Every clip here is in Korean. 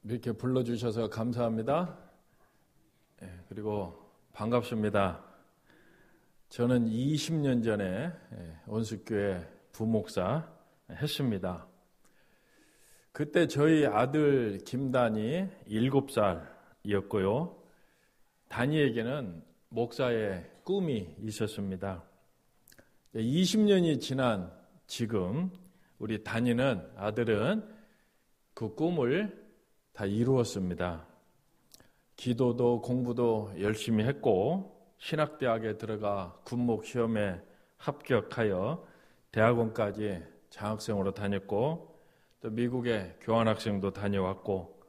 이렇게 불러주셔서 감사합니다. 그리고 반갑습니다. 저는 20년 전에 원숙교회 부목사 했습니다. 그때 저희 아들 김단이 7살이었고요. 단이에게는 목사의 꿈이 있었습니다. 20년이 지난 지금 우리 단이는 아들은 그 꿈을 다 이루었습니다. 기도도 공부도 열심히 했고 신학대학에 들어가 군목 시험에 합격하여 대학원까지 장학생으로 다녔고 또 미국에 교환학생도 다녀왔고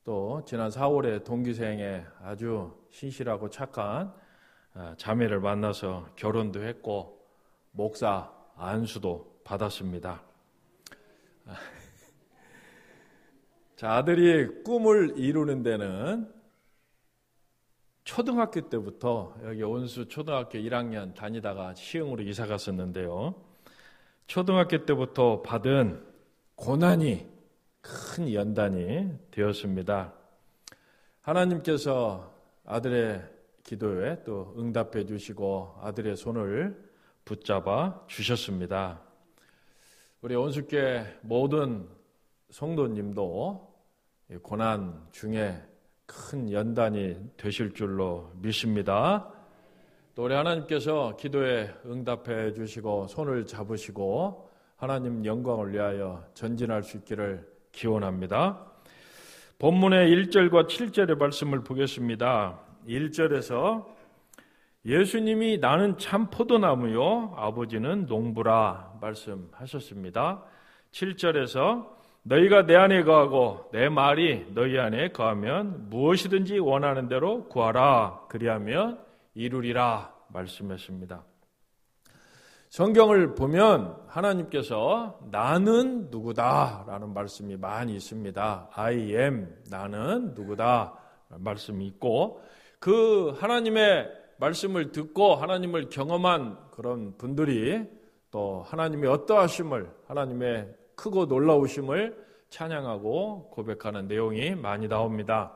또 지난 4월에 동기생에 아주 신실하고 착한 자매를 만나서 결혼도 했고 목사 안수도 받았습니다. 자, 아들이 꿈을 이루는 데는 초등학교 때부터 여기 온수 초등학교 1학년 다니다가 시흥으로 이사 갔었는데요. 초등학교 때부터 받은 고난이 큰 연단이 되었습니다. 하나님께서 아들의 기도에 또 응답해 주시고 아들의 손을 붙잡아 주셨습니다. 우리 온수교회 모든 성도님도 고난 중에 큰 연단이 되실 줄로 믿습니다. 또 우리 하나님께서 기도에 응답해 주시고 손을 잡으시고 하나님 영광을 위하여 전진할 수 있기를 기원합니다. 본문의 1절과 7절의 말씀을 보겠습니다. 1절에서 예수님이 나는 참 포도나무요 아버지는 농부라 말씀하셨습니다. 7절에서 너희가 내 안에 거하고 내 말이 너희 안에 거하면 무엇이든지 원하는 대로 구하라 그리하면 이루리라 말씀했습니다. 성경을 보면 하나님께서 나는 누구다 라는 말씀이 많이 있습니다. I am 나는 누구다 말씀이 있고 그 하나님의 말씀을 듣고 하나님을 경험한 그런 분들이 또 하나님의 어떠하심을 하나님의 크고 놀라우심을 찬양하고 고백하는 내용이 많이 나옵니다.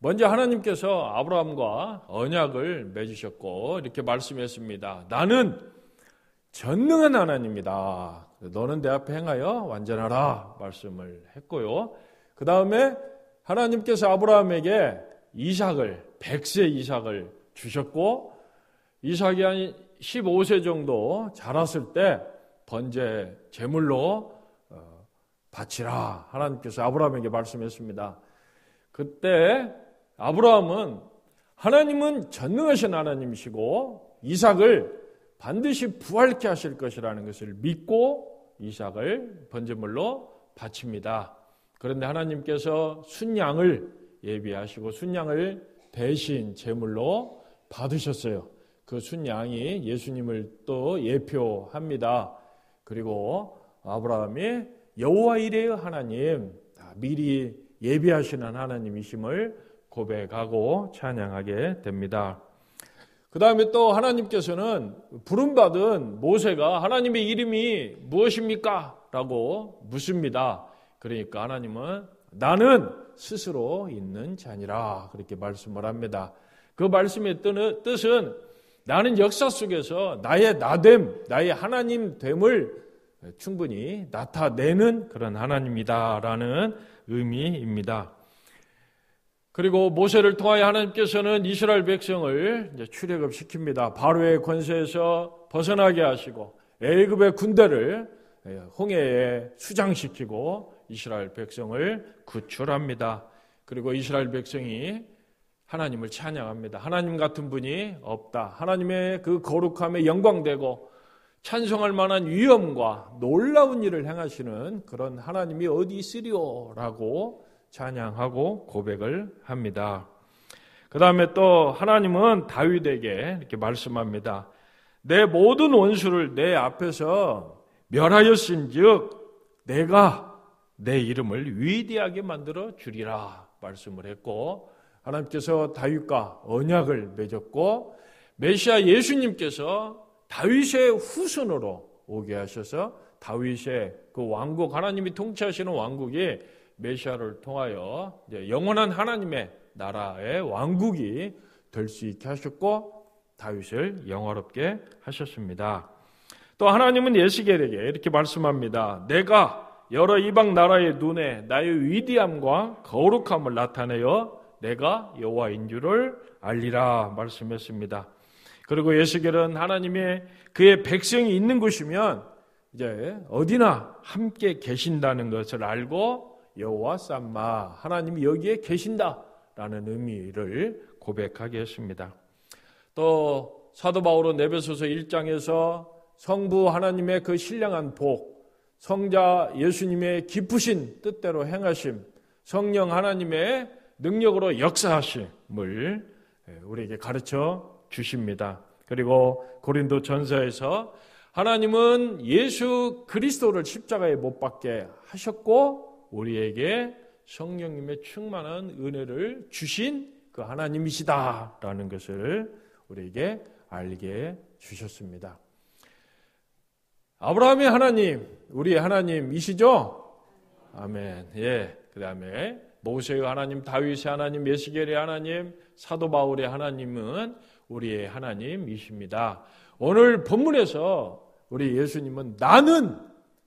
먼저 하나님께서 아브라함과 언약을 맺으셨고 이렇게 말씀했습니다. 나는 전능한 하나님이다. 너는 내 앞에 행하여 완전하라 말씀을 했고요. 그 다음에 하나님께서 아브라함에게 이삭을 100세 이삭을 주셨고 이삭이 한 15세 정도 자랐을 때 번제 제물로 바치라 하나님께서 아브라함에게 말씀했습니다. 그때 아브라함은 하나님은 전능하신 하나님이시고 이삭을 반드시 부활케 하실 것이라는 것을 믿고 이삭을 번제물로 바칩니다. 그런데 하나님께서 순양을 예비하시고 순양을 대신 제물로 받으셨어요. 그 순양이 예수님을 또 예표합니다. 그리고 아브라함이 여호와 이레의 하나님, 미리 예비하시는 하나님이심을 고백하고 찬양하게 됩니다. 그 다음에 또 하나님께서는 부름받은 모세가 하나님의 이름이 무엇입니까? 라고 묻습니다. 그러니까 하나님은 나는 스스로 있는 자니라 그렇게 말씀을 합니다. 그 말씀의 뜻은 나는 역사 속에서 나의 나됨, 나의 하나님됨을 충분히 나타내는 그런 하나님이다라는 의미입니다. 그리고 모세를 통하여 하나님께서는 이스라엘 백성을 이제 출애굽시킵니다. 바로의 권세에서 벗어나게 하시고 애굽의 군대를 홍해에 수장시키고 이스라엘 백성을 구출합니다. 그리고 이스라엘 백성이 하나님을 찬양합니다. 하나님 같은 분이 없다. 하나님의 그 거룩함에 영광되고 찬송할 만한 위엄과 놀라운 일을 행하시는 그런 하나님이 어디 있으리오라고 찬양하고 고백을 합니다. 그 다음에 또 하나님은 다윗에게 이렇게 말씀합니다. 내 모든 원수를 내 앞에서 멸하였은즉 내가 내 이름을 위대하게 만들어 주리라 말씀을 했고 하나님께서 다윗과 언약을 맺었고 메시아 예수님께서 다윗의 후손으로 오게 하셔서 다윗의 그 왕국 하나님이 통치하시는 왕국이 메시아를 통하여 이제 영원한 하나님의 나라의 왕국이 될 수 있게 하셨고 다윗을 영화롭게 하셨습니다. 또 하나님은 에스겔에게 이렇게 말씀합니다. 내가 여러 이방 나라의 눈에 나의 위대함과 거룩함을 나타내어 내가 여호와인 줄을 알리라 말씀했습니다. 그리고 에스겔은 하나님의 그의 백성이 있는 곳이면 이제 어디나 함께 계신다는 것을 알고 여호와 삼마 하나님이 여기에 계신다라는 의미를 고백하게 했습니다. 또 사도 바울은 에베소서 1장에서 성부 하나님의 그 신령한 복, 성자 예수님의 깊으신 뜻대로 행하심, 성령 하나님의 능력으로 역사하심을 우리에게 가르쳐 주십니다. 그리고 고린도 전서에서 하나님은 예수 그리스도를 십자가에 못 박게 하셨고 우리에게 성령님의 충만한 은혜를 주신 그 하나님이시다라는 것을 우리에게 알게 주셨습니다. 아브라함의 하나님, 우리의 하나님이시죠? 아멘. 예. 그 다음에 모세의 하나님, 다윗의 하나님, 에스겔의 하나님, 사도 바울의 하나님은 우리의 하나님이십니다. 오늘 본문에서 우리 예수님은 나는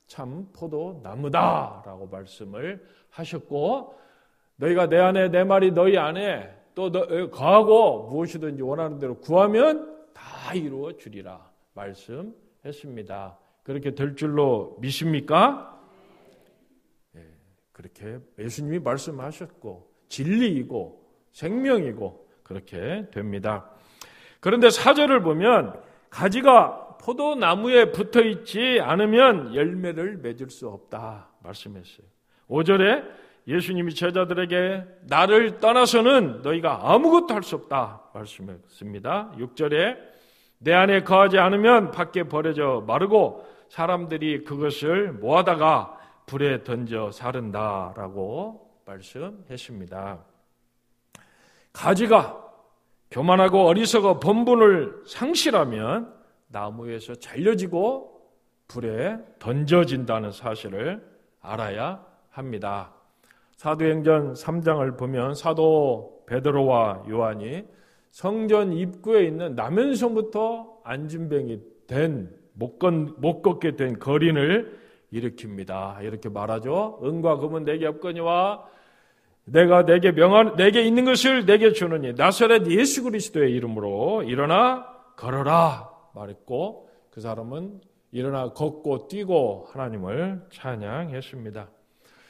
참 포도나무다라고 말씀을 하셨고 너희가 내 안에 내 말이 너희 안에 또 거하고 무엇이든지 원하는 대로 구하면 다 이루어 주리라 말씀했습니다. 그렇게 될 줄로 믿습니까? 예, 그렇게 예수님이 말씀하셨고 진리이고 생명이고 그렇게 됩니다. 그런데 4절을 보면 가지가 포도나무에 붙어있지 않으면 열매를 맺을 수 없다 말씀했어요. 5절에 예수님이 제자들에게 나를 떠나서는 너희가 아무것도 할 수 없다 말씀했습니다. 6절에 내 안에 거하지 않으면 밖에 버려져 마르고 사람들이 그것을 모아다가 불에 던져 사른다라고 말씀했습니다. 가지가 교만하고 어리석어 본분을 상실하면 나무에서 잘려지고 불에 던져진다는 사실을 알아야 합니다. 사도행전 3장을 보면 사도 베드로와 요한이 성전 입구에 있는 나면서부터 안진뱅이 된 못 걷게 된 거린을 일으킵니다. 이렇게 말하죠. 은과 금은 내게 없거니와 내가 내게 있는 것을 내게 주느니 나사렛 예수 그리스도의 이름으로 일어나 걸어라 말했고 그 사람은 일어나 걷고 뛰고 하나님을 찬양했습니다.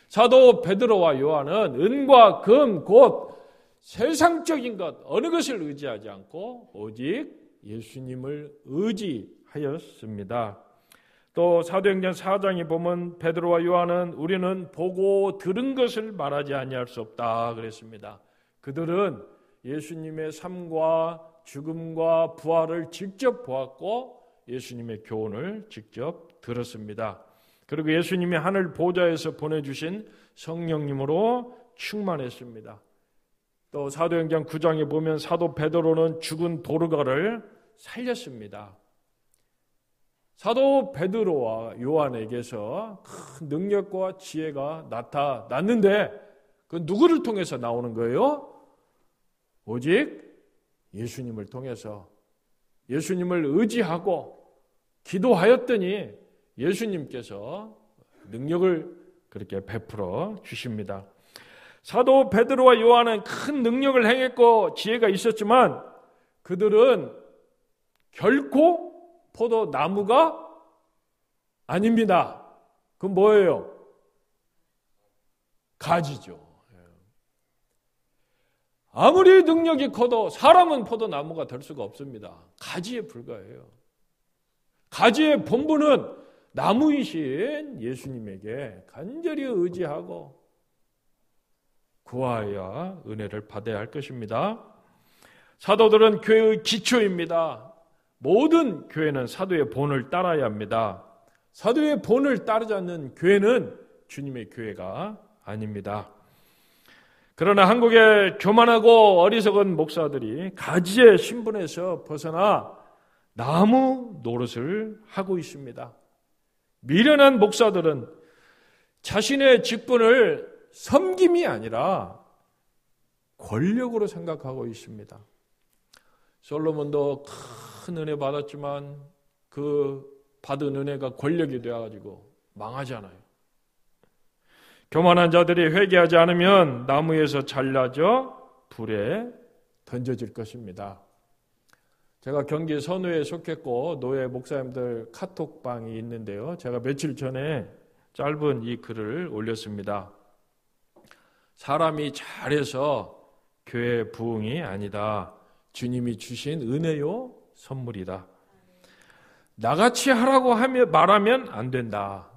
사도 베드로와 요한은 은과 금 곧 세상적인 것 어느 것을 의지하지 않고 오직 예수님을 의지하였습니다. 또 사도행전 4장에 보면 베드로와 요한은 우리는 보고 들은 것을 말하지 아니할 수 없다 그랬습니다. 그들은 예수님의 삶과 죽음과 부활을 직접 보았고 예수님의 교훈을 직접 들었습니다. 그리고 예수님이 하늘 보좌에서 보내주신 성령님으로 충만했습니다. 또 사도행전 9장에 보면 사도 베드로는 죽은 도르가를 살렸습니다. 사도 베드로와 요한에게서 큰 능력과 지혜가 나타났는데 그 누구를 통해서 나오는 거예요? 오직 예수님을 통해서 예수님을 의지하고 기도하였더니 예수님께서 능력을 그렇게 베풀어 주십니다. 사도 베드로와 요한은 큰 능력을 행했고 지혜가 있었지만 그들은 결코 포도나무가 아닙니다. 그건 뭐예요? 가지죠. 아무리 능력이 커도 사람은 포도나무가 될 수가 없습니다. 가지에 불과해요. 가지의 본분은 나무이신 예수님에게 간절히 의지하고 구하여야 은혜를 받아야 할 것입니다. 사도들은 교회의 기초입니다. 모든 교회는 사도의 본을 따라야 합니다. 사도의 본을 따르지 않는 교회는 주님의 교회가 아닙니다. 그러나 한국의 교만하고 어리석은 목사들이 가지의 신분에서 벗어나 나무 노릇을 하고 있습니다. 미련한 목사들은 자신의 직분을 섬김이 아니라 권력으로 생각하고 있습니다. 솔로몬도 큰 은혜 받았지만 그 받은 은혜가 권력이 되어가지고 망하잖아요. 교만한 자들이 회개하지 않으면 나무에서 잘라져 불에 던져질 것입니다. 제가 경기 선우에 속했고 노예 목사님들 카톡방이 있는데요. 제가 며칠 전에 짧은 이 글을 올렸습니다. 사람이 잘해서 교회 부흥이 아니다. 주님이 주신 은혜요 선물이다. 나같이 하라고 하며 말하면 안 된다.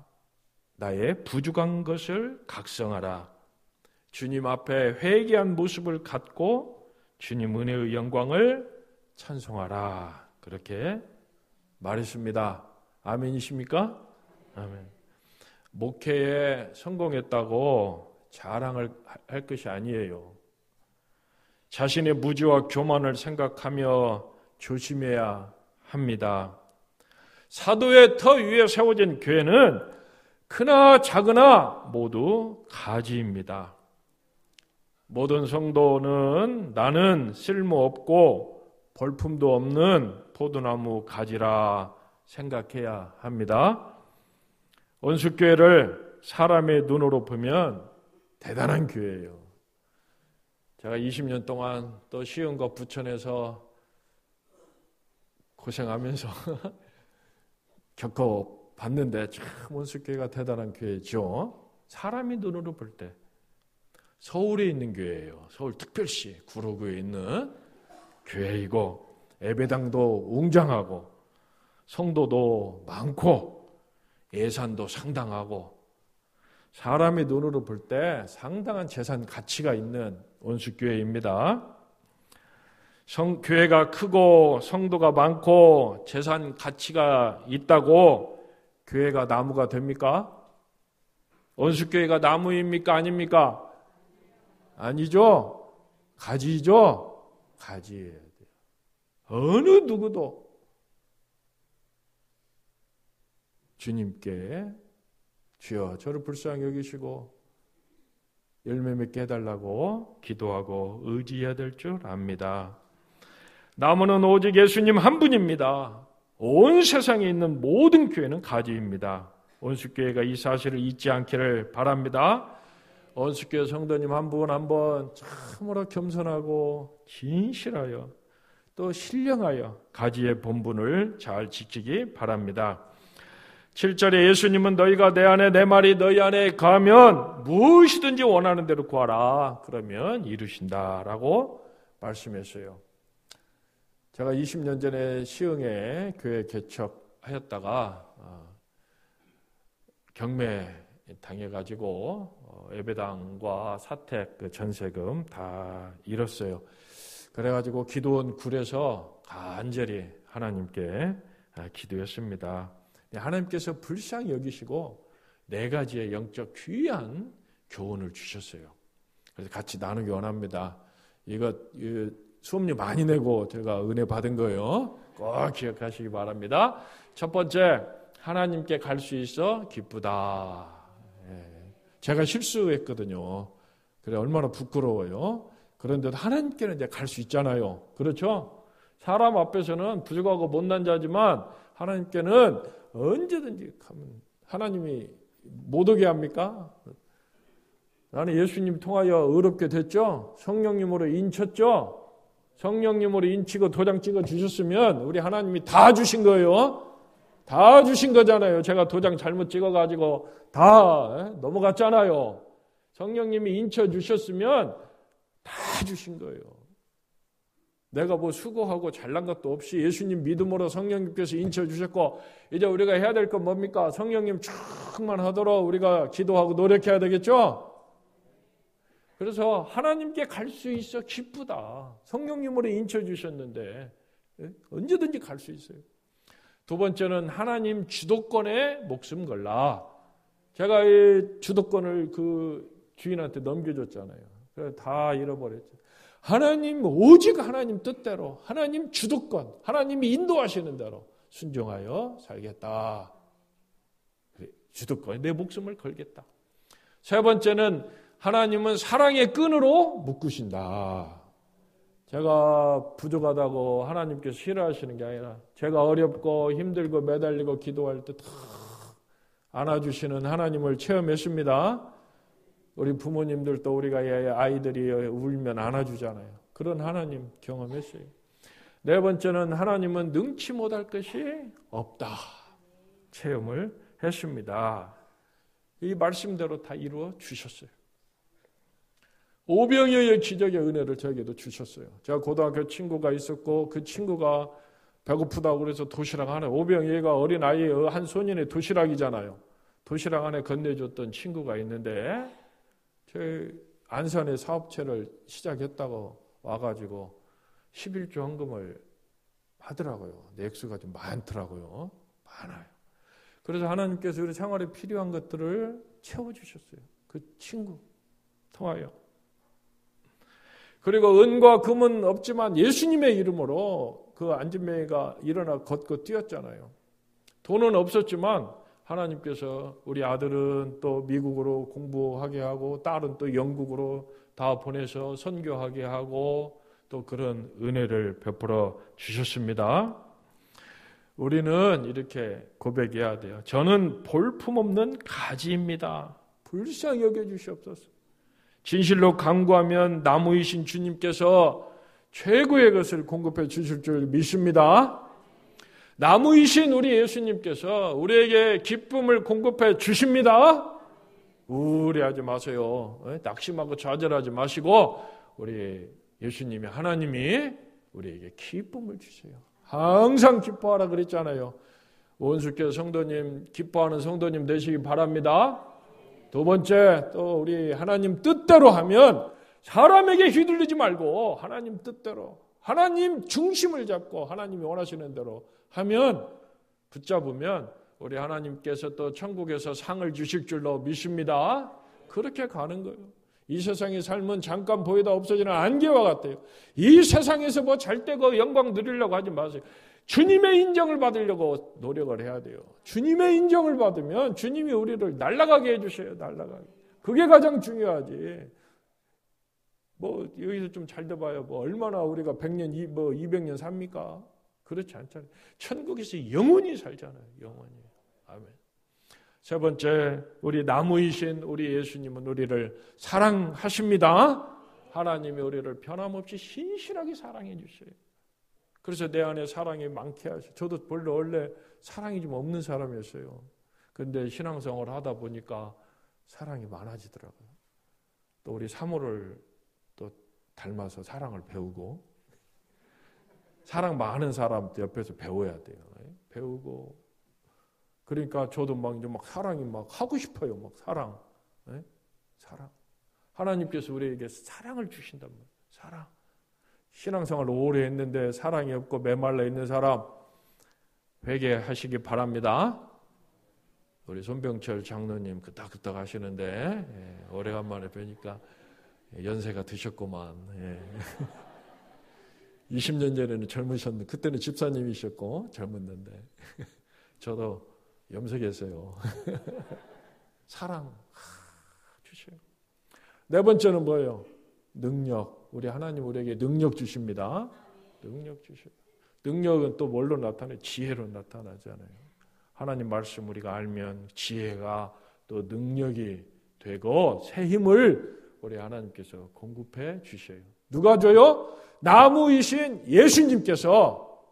나의 부족한 것을 각성하라. 주님 앞에 회개한 모습을 갖고 주님 은혜의 영광을 찬송하라. 그렇게 말했습니다. 아멘이십니까? 아멘. 목회에 성공했다고 자랑을 할 것이 아니에요. 자신의 무지와 교만을 생각하며 조심해야 합니다. 사도의 터 위에 세워진 교회는 크나 작으나 모두 가지입니다. 모든 성도는 나는 쓸모없고 볼품도 없는 포도나무 가지라 생각해야 합니다. 온수교회를 사람의 눈으로 보면 대단한 교회예요. 제가 20년 동안 또 시흥과 부천에서 고생하면서 겪어봤는데 참 온수교회가 대단한 교회죠. 사람이 눈으로 볼 때 서울에 있는 교회예요. 서울특별시 구로구에 있는 교회이고 예배당도 웅장하고 성도도 많고 예산도 상당하고 사람의 눈으로 볼 때 상당한 재산 가치가 있는 온수교회입니다. 교회가 크고 성도가 많고 재산 가치가 있다고 교회가 나무가 됩니까? 온수교회가 나무입니까? 아닙니까? 아니죠. 가지죠. 가지여야 돼요. 어느 누구도 주님께 주여 저를 불쌍히 여기시고 열매 맺게 해달라고 기도하고 의지해야 될 줄 압니다. 나무는 오직 예수님 한 분입니다. 온 세상에 있는 모든 교회는 가지입니다. 온수교회가 이 사실을 잊지 않기를 바랍니다. 온수교회 성도님 한 분 한 분 참으로 겸손하고 진실하여 또 신령하여 가지의 본분을 잘 지키기 바랍니다. 7절에 예수님은 너희가 내 안에 내 말이 너희 안에 거하면 무엇이든지 원하는 대로 구하라. 그러면 이루신다라고 말씀했어요. 제가 20년 전에 시흥에 교회 개척하였다가 경매 당해가지고 예배당과 사택 그 전세금 다 잃었어요. 그래가지고 기도원 굴에서 간절히 하나님께 기도했습니다. 하나님께서 불쌍히 여기시고 4가지의 영적 귀한 교훈을 주셨어요. 그래서 같이 나누기 원합니다. 이거 수업료 많이 내고 제가 은혜 받은 거예요. 꼭 기억하시기 바랍니다. 첫 번째, 하나님께 갈 수 있어 기쁘다. 제가 실수했거든요. 그래 얼마나 부끄러워요. 그런데도 하나님께는 이제 갈 수 있잖아요. 그렇죠? 사람 앞에서는 부족하고 못난 자지만 하나님께는 언제든지 가면 하나님이 못 오게 합니까? 나는 예수님 통하여 의롭게 됐죠? 성령님으로 인쳤죠? 성령님으로 인치고 도장 찍어 주셨으면 우리 하나님이 다 주신 거예요. 다 주신 거잖아요. 제가 도장 잘못 찍어가지고 다 넘어갔잖아요. 성령님이 인쳐 주셨으면 다 주신 거예요. 내가 뭐 수고하고 잘난 것도 없이 예수님 믿음으로 성령님께서 인쳐 주셨고 이제 우리가 해야 될 건 뭡니까? 성령님 충만하도록 우리가 기도하고 노력해야 되겠죠? 그래서 하나님께 갈 수 있어 기쁘다. 성령님으로 인쳐 주셨는데 언제든지 갈 수 있어요. 두 번째는 하나님 주도권에 목숨 걸라. 제가 이 주도권을 그 주인한테 넘겨줬잖아요. 그래서 다 잃어버렸죠. 하나님 오직 하나님 뜻대로 하나님 주도권 하나님이 인도하시는 대로 순종하여 살겠다. 주도권에 내 목숨을 걸겠다. 세 번째는 하나님은 사랑의 끈으로 묶으신다. 제가 부족하다고 하나님께서 싫어하시는 게 아니라 제가 어렵고 힘들고 매달리고 기도할 때 탁 안아주시는 하나님을 체험했습니다. 우리 부모님들도 우리가 아이들이 울면 안아주잖아요. 그런 하나님 경험했어요. 네 번째는 하나님은 능치 못할 것이 없다. 체험을 했습니다. 이 말씀대로 다 이루어 주셨어요. 오병이어의 기적의 은혜를 저에게도 주셨어요. 제가 고등학교 친구가 있었고 그 친구가 배고프다고 그래서 도시락 하나, 오병이어가 어린 아이의 한 소년의 도시락이잖아요. 도시락 안에 건네줬던 친구가 있는데 저희 안산에 사업체를 시작했다고 와가지고 11조 헌금을 하더라고요. 액수가 좀 많더라고요. 많아요. 그래서 하나님께서 우리 생활에 필요한 것들을 채워주셨어요. 그 친구 통하여. 그리고 은과 금은 없지만 예수님의 이름으로 그 안진매가 일어나 걷고 뛰었잖아요. 돈은 없었지만 하나님께서 우리 아들은 또 미국으로 공부하게 하고 딸은 또 영국으로 다 보내서 선교하게 하고 또 그런 은혜를 베풀어 주셨습니다. 우리는 이렇게 고백해야 돼요. 저는 볼품없는 가지입니다. 불쌍히 여겨주시옵소서. 진실로 간구하면 나무이신 주님께서 최고의 것을 공급해 주실 줄 믿습니다. 나무이신 우리 예수님께서 우리에게 기쁨을 공급해 주십니다. 우울해하지 마세요. 낙심하고 좌절하지 마시고 우리 예수님이 하나님이 우리에게 기쁨을 주세요. 항상 기뻐하라 그랬잖아요. 원수께서 성도님 기뻐하는 성도님 되시기 바랍니다. 두 번째, 또 우리 하나님 뜻대로 하면 사람에게 휘둘리지 말고 하나님 뜻대로 하나님 중심을 잡고 하나님이 원하시는 대로 하면 붙잡으면 우리 하나님께서 또 천국에서 상을 주실 줄로 믿습니다. 그렇게 가는 거예요. 이 세상의 삶은 잠깐 보이다 없어지는 안개와 같아요. 이 세상에서 뭐 절대 그 영광 누리려고 하지 마세요. 주님의 인정을 받으려고 노력을 해야 돼요. 주님의 인정을 받으면 주님이 우리를 날아가게 해주셔요. 날아가게. 그게 가장 중요하지. 뭐 여기서 좀 잘 돼봐요. 뭐 얼마나 우리가 100년, 200년 삽니까? 그렇지 않잖아요. 천국에서 영원히 살잖아요. 영원히. 아멘. 세 번째, 우리 나무이신 우리 예수님은 우리를 사랑하십니다. 하나님이 우리를 변함없이 신실하게 사랑해 주셔요. 그래서 내 안에 사랑이 많게 하셔요. 저도 원래 사랑이 좀 없는 사람이었어요. 그런데 신앙생활을 하다 보니까 사랑이 많아지더라고요. 또 우리 사모를 또 닮아서 사랑을 배우고 사랑 많은 사람 옆에서 배워야 돼요. 배우고 그러니까 저도 막 이제 막 사랑이 막 하고 싶어요. 막 사랑, 사랑. 하나님께서 우리에게 사랑을 주신단 말이에요. 사랑. 신앙생활을 오래 했는데 사랑이 없고 메말라 있는 사람 회개하시기 바랍니다. 우리 손병철 장로님 그닥그닥 하시는데 오래간만에 뵈니까 연세가 드셨구만. 20년 전에는 젊으셨는데 그때는 집사님이셨고 젊었는데 저도 염색했어요. 사랑 주셔요. 네 번째는 뭐예요? 능력. 우리 하나님 우리에게 능력 주십니다. 능력 주셔요. 능력은 또 뭘로 나타나요? 지혜로 나타나잖아요. 하나님 말씀 우리가 알면 지혜가 또 능력이 되고 새 힘을 우리 하나님께서 공급해 주셔요. 누가 줘요? 나무이신 예수님께서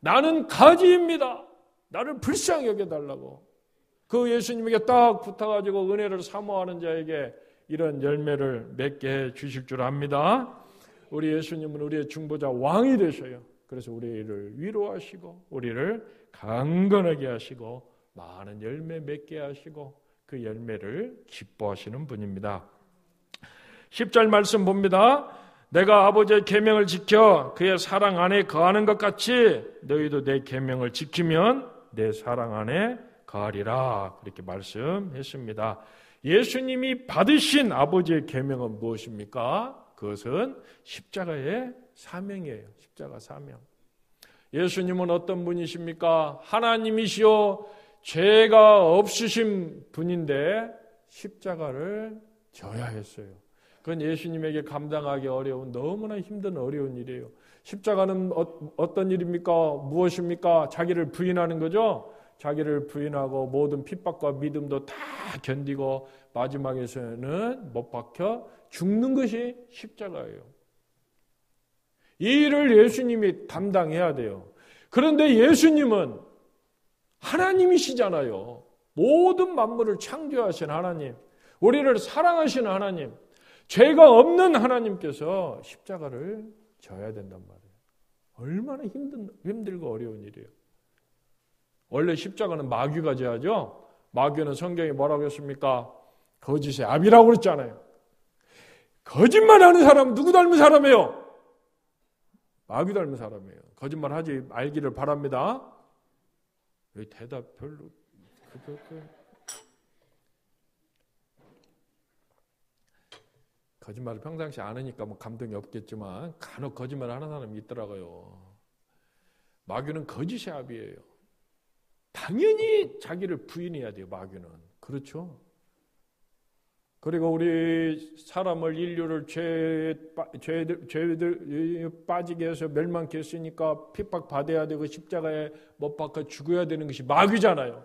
나는 가지입니다. 나를 불쌍히 여겨달라고. 그 예수님에게 딱 붙어가지고 은혜를 사모하는 자에게 이런 열매를 맺게 해 주실 줄 압니다. 우리 예수님은 우리의 중보자 왕이 되셔요. 그래서 우리를 위로하시고 우리를 강건하게 하시고 많은 열매 맺게 하시고 그 열매를 기뻐하시는 분입니다. 10절 말씀 봅니다. 내가 아버지의 계명을 지켜 그의 사랑 안에 거하는 것 같이 너희도 내 계명을 지키면 내 사랑 안에 거하리라. 그렇게 말씀했습니다. 예수님이 받으신 아버지의 계명은 무엇입니까? 그것은 십자가의 사명이에요. 십자가 사명. 예수님은 어떤 분이십니까? 하나님이시오 죄가 없으신 분인데 십자가를 져야 했어요. 그건 예수님에게 감당하기 어려운 너무나 힘든 어려운 일이에요. 십자가는 어떤 일입니까? 무엇입니까? 자기를 부인하는 거죠. 자기를 부인하고 모든 핍박과 믿음도 다 견디고 마지막에서는 못 박혀 죽는 것이 십자가예요. 이 일을 예수님이 담당해야 돼요. 그런데 예수님은 하나님이시잖아요. 모든 만물을 창조하신 하나님, 우리를 사랑하시는 하나님, 죄가 없는 하나님께서 십자가를 져야 된단 말이에요. 얼마나 힘들고 어려운 일이에요. 원래 십자가는 마귀가 져야죠. 마귀는 성경이 뭐라고 했습니까? 거짓의 아비라고 그랬잖아요. 거짓말하는 사람은 누구 닮은 사람이에요? 마귀 닮은 사람이에요. 거짓말하지 말기를 바랍니다. 왜 대답 별로 거짓말을 평상시 안 하니까 뭐 감동이 없겠지만 간혹 거짓말을 하는 사람이 있더라고요. 마귀는 거짓의 아비예요. 당연히 자기를 부인해야 돼요. 마귀는. 그렇죠? 그리고 우리 사람을 인류를 죄들 빠지게 해서 멸망케 했으니까 핍박받아야 되고 십자가에 못 박혀 죽어야 되는 것이 마귀잖아요.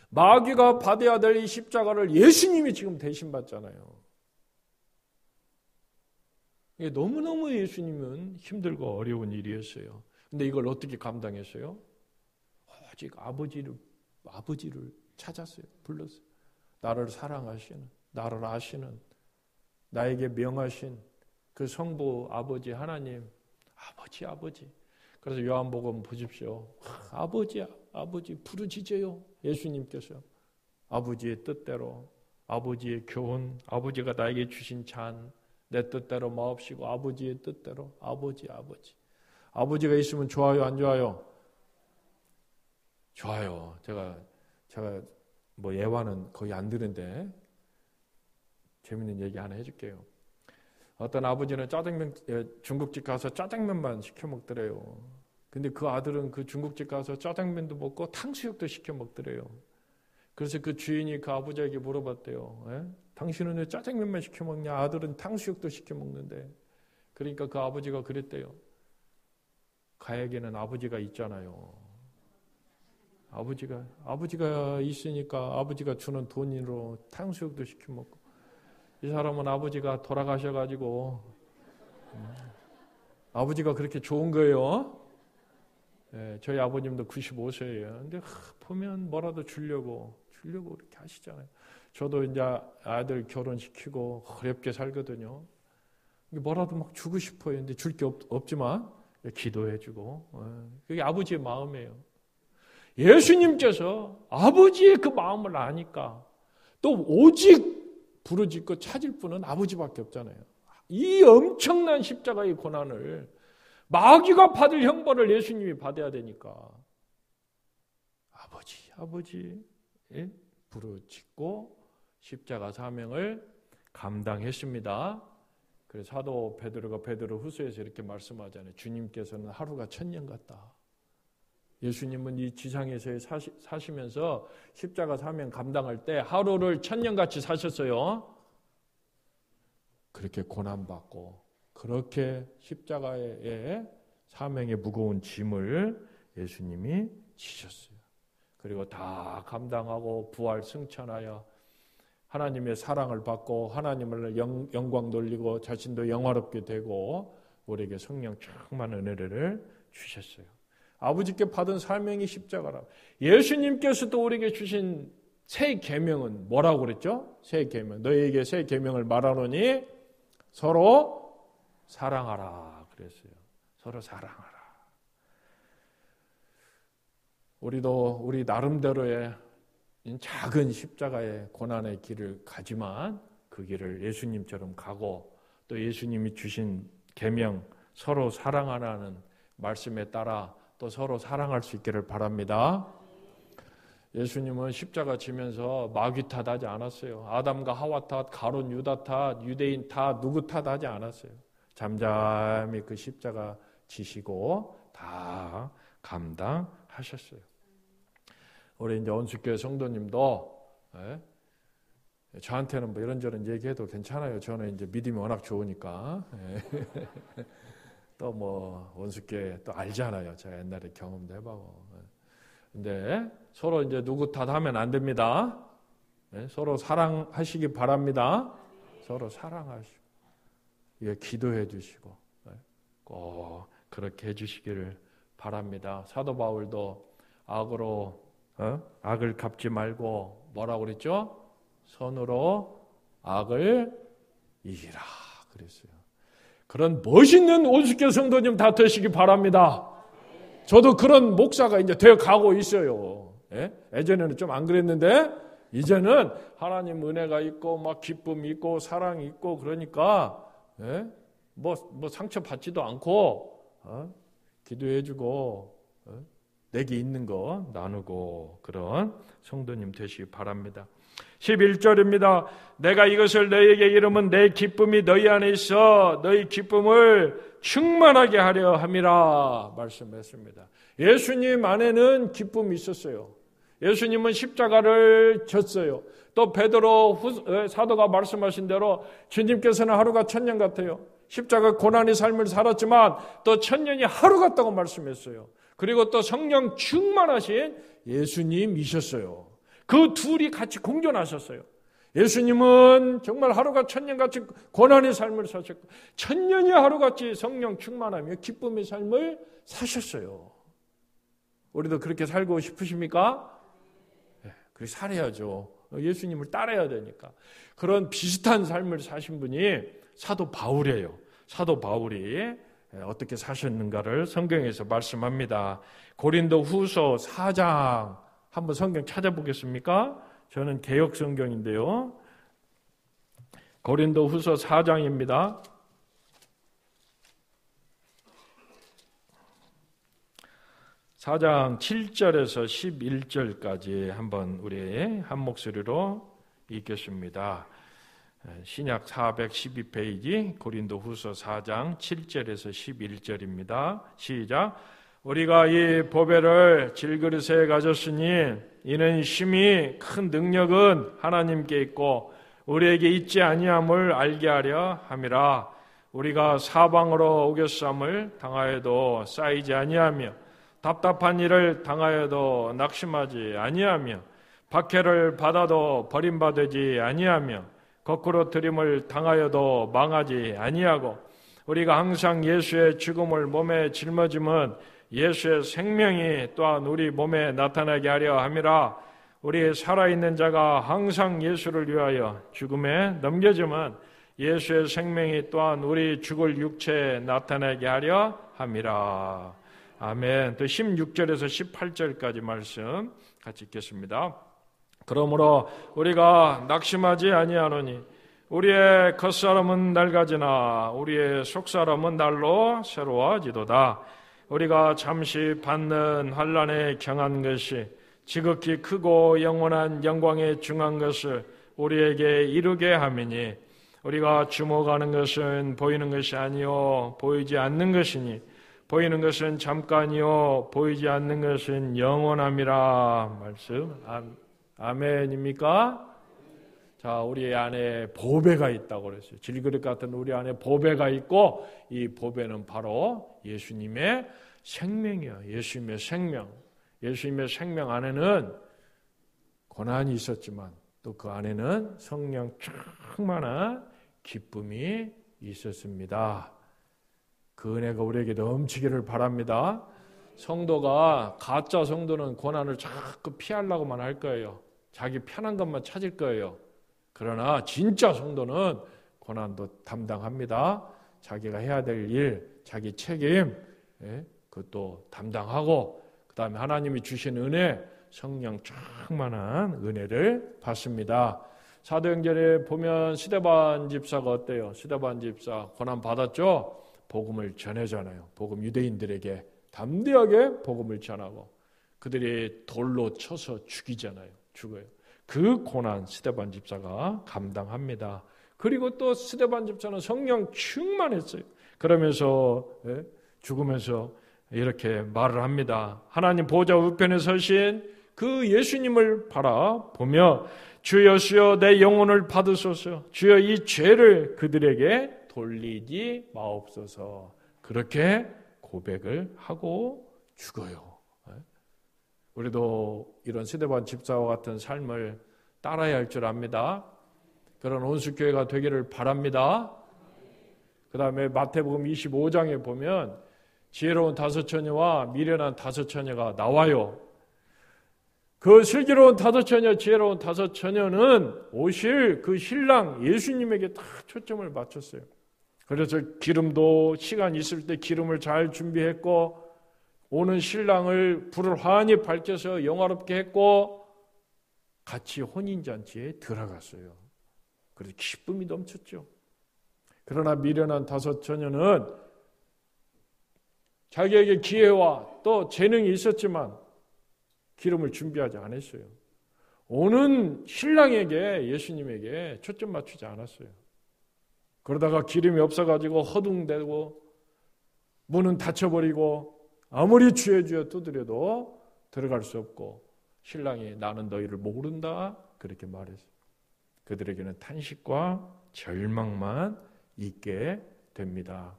마귀가 받아야 될 이 십자가를 예수님이 지금 대신 받잖아요. 이게 너무너무 예수님은 힘들고 어려운 일이었어요. 근데 이걸 어떻게 감당했어요? 오직 아버지를 찾았어요. 불렀어요. 나를 사랑하시는, 나를 아시는, 나에게 명하신 그 성부 아버지 하나님, 아버지. 그래서 요한복음 보십시오. 아버지 부르짖어요. 예수님께서 아버지의 뜻대로, 아버지의 교훈, 아버지가 나에게 주신 잔, 내 뜻대로 마옵시고 아버지의 뜻대로 아버지. 아버지가 있으면 좋아요, 안 좋아요? 좋아요. 제가 뭐 예화는 거의 안 드는데 재밌는 얘기 하나 해줄게요. 어떤 아버지는 중국집 가서 짜장면만 시켜 먹더래요. 근데 그 아들은 그 중국집 가서 짜장면도 먹고 탕수육도 시켜 먹더래요. 그래서 그 주인이 그 아버지에게 물어봤대요. 당신은 왜 짜장면만 시켜 먹냐? 아들은 탕수육도 시켜 먹는데. 그러니까 그 아버지가 그랬대요. 가에게는 아버지가 있잖아요. 아버지가 있으니까 아버지가 주는 돈으로 탕수육도 시켜 먹고. 이 사람은 아버지가 돌아가셔가지고 아버지가 그렇게 좋은 거예요. 저희 아버님도 95세예요. 근데 보면 뭐라도 주려고 이렇게 하시잖아요. 저도 이제 아들 결혼시키고 어렵게 살거든요. 뭐라도 막 주고 싶어요. 근데 줄 게 없지만 기도해주고. 그게 아버지의 마음이에요. 예수님께서 아버지의 그 마음을 아니까 또 오직 부르짖고 찾을 분은 아버지밖에 없잖아요. 이 엄청난 십자가의 고난을 마귀가 받을 형벌을 예수님이 받아야 되니까 아버지 부르짖고 십자가 사명을 감당했습니다. 그래서 사도 베드로가 베드로후서에서 이렇게 말씀하잖아요. 주님께서는 하루가 1000년 같다. 예수님은 이 지상에서 사시면서 십자가 사명 감당할 때 하루를 1000년같이 사셨어요. 그렇게 고난받고 그렇게 십자가의 사명의 무거운 짐을 예수님이 지셨어요. 그리고 다 감당하고 부활 승천하여 하나님의 사랑을 받고 하나님을 영광 돌리고 자신도 영화롭게 되고 우리에게 성령 충만한 은혜를 주셨어요. 아버지께 받은 사명이 십자가라. 예수님께서도 우리에게 주신 새 계명은 뭐라고 그랬죠? 새 계명. 너희에게 새 계명을 말하노니 서로 사랑하라 그랬어요. 서로 사랑하라. 우리도 우리 나름대로의 작은 십자가의 고난의 길을 가지만 그 길을 예수님처럼 가고 또 예수님이 주신 계명 서로 사랑하라는 말씀에 따라 또 서로 사랑할 수 있기를 바랍니다. 예수님은 십자가 지면서 마귀 탓하지 않았어요. 아담과 하와 탓, 가룟 유다 탓, 유대인 탓, 누구 탓하지 않았어요. 잠잠히 그 십자가 지시고 다 감당하셨어요. 우리 이제 온수교회 성도님도 저한테는 뭐 이런저런 얘기해도 괜찮아요. 저는 이제 믿음이 워낙 좋으니까. 또 뭐 원수께 또 알잖아요. 제가 옛날에 경험도 해보고. 근데 서로 이제 누구 탓하면 안 됩니다. 서로 사랑하시기 바랍니다. 서로 사랑하시고, 기도해 주시고, 꼭 그렇게 해주시기를 바랍니다. 사도 바울도 악으로 악을 갚지 말고 뭐라고 그랬죠? 선으로 악을 이기라 그랬어요. 그런 멋있는 온수교 성도님 다 되시기 바랍니다. 저도 그런 목사가 이제 되어 가고 있어요. 예전에는 좀 안 그랬는데 이제는 하나님 은혜가 있고 막 기쁨이 있고 사랑이 있고 그러니까 뭐 상처 받지도 않고 기도해주고 내게 있는 거 나누고 그런 성도님 되시기 바랍니다. 11절입니다. 내가 이것을 너희에게 이르면 내 기쁨이 너희 안에 있어 너희 기쁨을 충만하게 하려 함이라 말씀했습니다. 예수님 안에는 기쁨이 있었어요. 예수님은 십자가를 졌어요. 또 베드로 사도가 말씀하신 대로 주님께서는 하루가 천년 같아요. 십자가 고난의 삶을 살았지만 또 천년이 하루 같다고 말씀했어요. 그리고 또 성령 충만하신 예수님이셨어요. 그 둘이 같이 공존하셨어요. 예수님은 정말 하루가 천년같이 고난의 삶을 사셨고 천년이 하루같이 성령 충만하며 기쁨의 삶을 사셨어요. 우리도 그렇게 살고 싶으십니까? 그렇게 살아야죠. 예수님을 따라야 되니까. 그런 비슷한 삶을 사신 분이 사도 바울이에요. 사도 바울이 어떻게 사셨는가를 성경에서 말씀합니다. 고린도 후서 4장 한번 성경 찾아보겠습니까? 저는 개역 성경인데요. 고린도 후서 4장입니다. 4장 7절에서 11절까지 한번 우리 한 목소리로 읽겠습니다. 신약 412페이지 고린도 후서 4장 7절에서 11절입니다. 시작. 우리가 이 보배를 질그릇에 가졌으니 이는 심히 큰 능력은 하나님께 있고 우리에게 있지 아니함을 알게 하려 함이라. 우리가 사방으로 오겼음을 당하여도 쌓이지 아니하며 답답한 일을 당하여도 낙심하지 아니하며 박해를 받아도 버림받지 아니하며 거꾸로 들임을 당하여도 망하지 아니하고 우리가 항상 예수의 죽음을 몸에 짊어짐은 예수의 생명이 또한 우리 몸에 나타나게 하려 함이라. 우리 살아있는 자가 항상 예수를 위하여 죽음에 넘겨짐은 예수의 생명이 또한 우리 죽을 육체에 나타나게 하려 함이라. 아멘. 또 16절에서 18절까지 말씀 같이 읽겠습니다. 그러므로 우리가 낙심하지 아니하노니 우리의 겉사람은 낡아지나 우리의 속사람은 날로 새로워지도다. 우리가 잠시 받는 환난에 경한 것이 지극히 크고 영원한 영광에 중한 것을 우리에게 이루게 함이니 우리가 주목하는 것은 보이는 것이 아니요 보이지 않는 것이니 보이는 것은 잠깐이요 보이지 않는 것은 영원함이라. 말씀 아멘입니까? 자, 우리 안에 보배가 있다고 그랬어요. 질그릇 같은 우리 안에 보배가 있고 이 보배는 바로 예수님의 생명이에요. 예수님의 생명. 예수님의 생명 안에는 고난이 있었지만 또 그 안에는 성령 충만한 기쁨이 있었습니다. 그 은혜가 우리에게 넘치기를 바랍니다. 성도가 가짜 성도는 고난을 자꾸 피하려고만 할 거예요. 자기 편한 것만 찾을 거예요. 그러나 진짜 성도는 고난도 담당합니다. 자기가 해야 될 일, 자기 책임, 그것도 담당하고 그 다음에 하나님이 주신 은혜, 성령 충만한 은혜를 받습니다. 사도행전에 보면 스데반 집사가 어때요? 스데반 집사 고난 받았죠? 복음을 전해잖아요. 복음 유대인들에게 담대하게 복음을 전하고 그들이 돌로 쳐서 죽이잖아요. 죽어요. 그 고난 스데반 집사가 감당합니다. 그리고 또 스데반 집사는 성령 충만했어요. 그러면서 죽으면서 이렇게 말을 합니다. 하나님 보좌 우편에 서신 그 예수님을 바라보며 주여시여 내 영혼을 받으소서. 주여 이 죄를 그들에게 돌리지 마옵소서. 그렇게 고백을 하고 죽어요. 우리도 이런 스데반 집사와 같은 삶을 따라야 할 줄 압니다. 그런 온수교회가 되기를 바랍니다. 그 다음에 마태복음 25장에 보면 지혜로운 다섯 처녀와 미련한 다섯 처녀가 나와요. 그 슬기로운 다섯 처녀, 지혜로운 다섯 처녀는 오실 그 신랑 예수님에게 다 초점을 맞췄어요. 그래서 기름도 시간 있을 때 기름을 잘 준비했고 오는 신랑을 불을 환히 밝혀서 영화롭게 했고 같이 혼인잔치에 들어갔어요. 그래서 기쁨이 넘쳤죠. 그러나 미련한 다섯 처녀는 자기에게 기회와 또 재능이 있었지만 기름을 준비하지 않았어요. 오는 신랑에게 예수님에게 초점 맞추지 않았어요. 그러다가 기름이 없어가지고 허둥대고 문은 닫혀버리고 아무리 주여 주여 두드려도 들어갈 수 없고 신랑이 나는 너희를 모른다 그렇게 말했어요. 그들에게는 탄식과 절망만 있게 됩니다.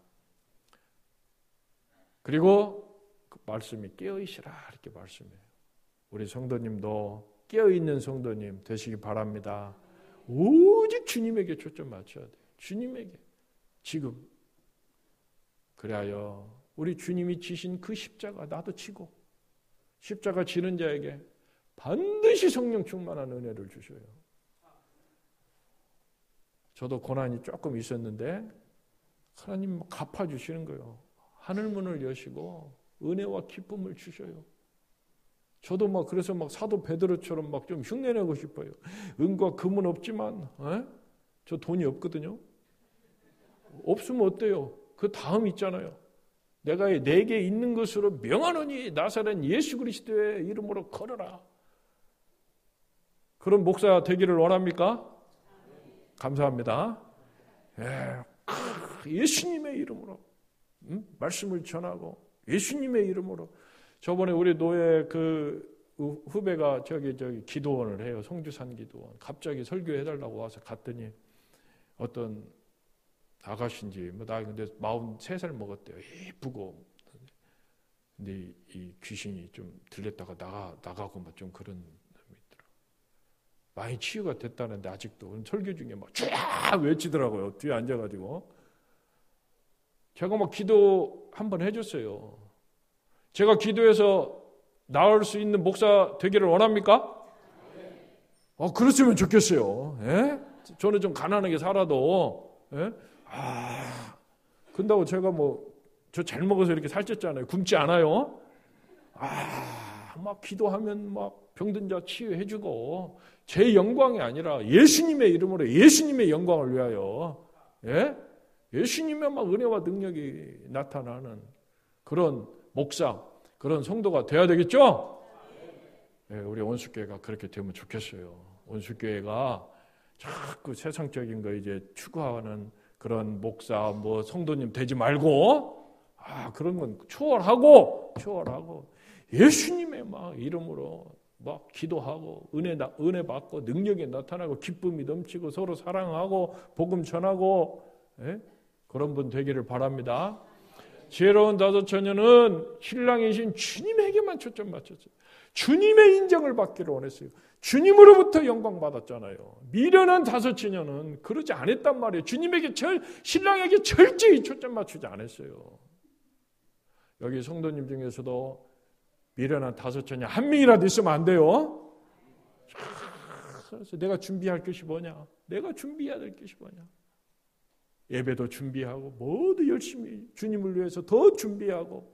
그리고 그 말씀이 깨어있으라 이렇게 말씀해요. 우리 성도님도 깨어있는 성도님 되시기 바랍니다. 오직 주님에게 초점 맞춰야 돼요. 주님에게 지금 그래야 우리 주님이 지신 그 십자가 나도 지고 십자가 지는 자에게 반드시 성령 충만한 은혜를 주셔요. 저도 고난이 조금 있었는데 하나님 갚아주시는 거예요. 하늘문을 여시고 은혜와 기쁨을 주셔요. 저도 그래서 사도 베드로처럼 좀 흉내내고 싶어요. 은과 금은 없지만 저 돈이 없거든요. 없으면 어때요? 그 다음 있잖아요. 내가 내게 있는 것으로 명하노니 나사렛 예수 그리스도의 이름으로 걸어라. 그런 목사 되기를 원합니까? 감사합니다. 예수님의 이름으로 말씀을 전하고 예수님의 이름으로. 저번에 우리 노예 그 후배가 저기 기도원을 해요. 송주산 기도원. 갑자기 설교해달라고 와서 갔더니 어떤 아가씨인지 나 근데 43살 먹었대요. 예쁘고. 근데 이 귀신이 좀 들렸다가 나가고 좀 그런 놈이 있더라고요. 많이 치유가 됐다는데 아직도 설교 중에 쫙 외치더라고요. 뒤에 앉아가지고. 제가 기도 한번 해줬어요. 제가 기도해서 나을 수 있는 목사 되기를 원합니까? 그랬으면 좋겠어요. 예? 저는 좀 가난하게 살아도 예? 근다고 제가 저 잘 먹어서 이렇게 살쪘잖아요. 굶지 않아요. 막 기도하면 병든 자 치유해주고 제 영광이 아니라 예수님의 이름으로 예수님의 영광을 위하여 예? 예수님의 은혜와 능력이 나타나는 그런 목사, 그런 성도가 돼야 되겠죠? 네, 우리 온수교회가 그렇게 되면 좋겠어요. 온수교회가 자꾸 세상적인 거 이제 추구하는 그런 목사, 성도님 되지 말고, 그런 건 초월하고, 예수님의 이름으로 기도하고, 은혜 받고, 능력이 나타나고, 기쁨이 넘치고, 서로 사랑하고, 복음 전하고, 예? 그런 분 되기를 바랍니다. 지혜로운 다섯 처녀는 신랑이신 주님에게만 초점 맞췄어요. 주님의 인정을 받기를 원했어요. 주님으로부터 영광 받았잖아요. 미련한 다섯 처녀는 그러지 않았단 말이에요. 주님에게 신랑에게 철저히 초점 맞추지 않았어요. 여기 성도님 중에서도 미련한 다섯 처녀 한 명이라도 있으면 안 돼요. 그래서 내가 준비할 것이 뭐냐? 내가 준비해야 될 것이 뭐냐? 예배도 준비하고 모두 열심히 주님을 위해서 더 준비하고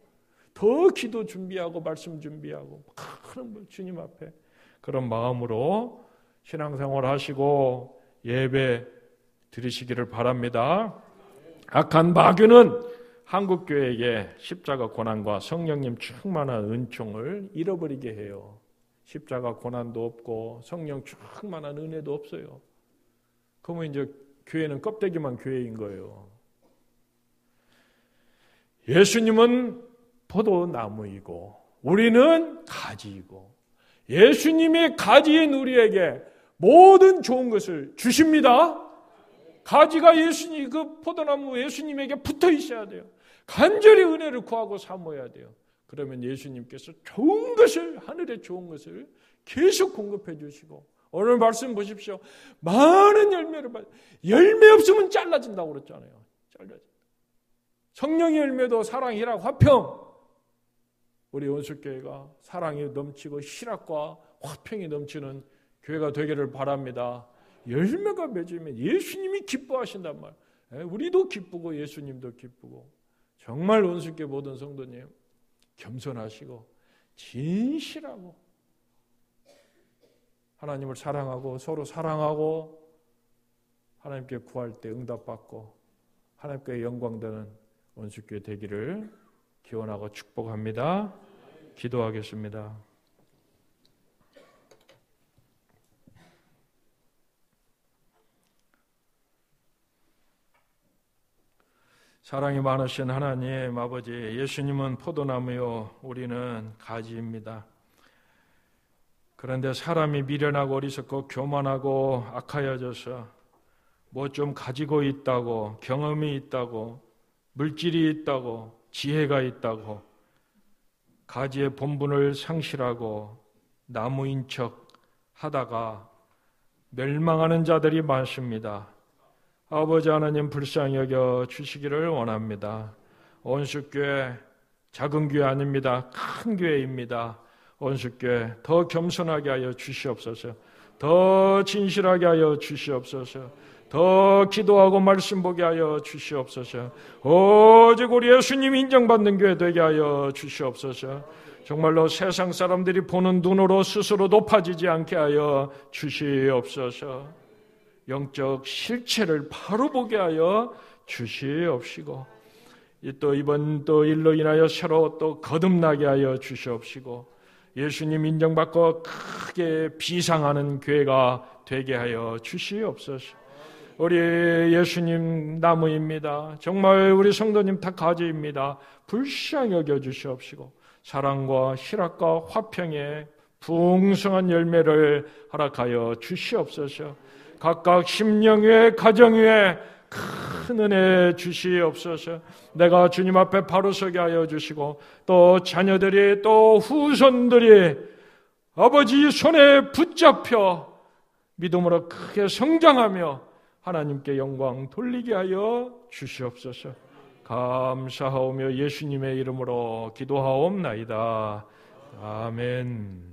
더 기도 준비하고 말씀 준비하고 그런 주님 앞에 그런 마음으로 신앙생활 하시고 예배 드리시기를 바랍니다. 악한 마귀는 한국교회에게 십자가 고난과 성령님 충만한 은총을 잃어버리게 해요. 십자가 고난도 없고 성령 충만한 은혜도 없어요. 그러면 이제 교회는 껍데기만 교회인 거예요. 예수님은 포도나무이고 우리는 가지이고 예수님의 가지인 우리에게 모든 좋은 것을 주십니다. 가지가 예수님, 그 포도나무 예수님에게 붙어 있어야 돼요. 간절히 은혜를 구하고 사모해야 돼요. 그러면 예수님께서 좋은 것을, 하늘의 좋은 것을 계속 공급해 주시고, 오늘 말씀 보십시오. 많은 열매를 열매 없으면 잘라진다고 그랬잖아요. 잘라진다. 성령의 열매도 사랑이라 화평. 우리 온수교회가 사랑이 넘치고 희락과 화평이 넘치는 교회가 되기를 바랍니다. 열매가 맺으면 예수님이 기뻐하신단 말이에요. 우리도 기쁘고 예수님도 기쁘고. 정말 온수교회 모든 성도님 겸손하시고 진실하고 하나님을 사랑하고 서로 사랑하고 하나님께 구할 때 응답받고 하나님께 영광되는 온수교회 되기를 기원하고 축복합니다. 기도하겠습니다. 사랑이 많으신 하나님 아버지, 예수님은 포도나무요 우리는 가지입니다. 그런데 사람이 미련하고 어리석고 교만하고 악하여져서 뭐 좀 가지고 있다고, 경험이 있다고, 물질이 있다고, 지혜가 있다고 가지의 본분을 상실하고 나무인 척 하다가 멸망하는 자들이 많습니다. 아버지 하나님 불쌍히 여겨 주시기를 원합니다. 온수교회 작은 교회 아닙니다. 큰 교회입니다. 온수교회 더 겸손하게 하여 주시옵소서. 더 진실하게 하여 주시옵소서. 더 기도하고 말씀 보게 하여 주시옵소서. 오직 우리 예수님 인정받는 교회 되게 하여 주시옵소서. 정말로 세상 사람들이 보는 눈으로 스스로 높아지지 않게 하여 주시옵소서. 영적 실체를 바로 보게 하여 주시옵시고, 또 이번 또 일로 인하여 새로 또 거듭나게 하여 주시옵시고, 예수님 인정받고 크게 비상하는 교회가 되게 하여 주시옵소서. 우리 예수님 나무입니다. 정말 우리 성도님 다 가지입니다. 불쌍히 여겨 주시옵시고 사랑과 희락과 화평의 풍성한 열매를 허락하여 주시옵소서. 각각 심령 위에 가정 위에 큰 은혜 주시옵소서. 내가 주님 앞에 바로 서게 하여 주시고 또 자녀들이 또 후손들이 아버지 손에 붙잡혀 믿음으로 크게 성장하며 하나님께 영광 돌리게 하여 주시옵소서. 감사하오며 예수님의 이름으로 기도하옵나이다. 아멘.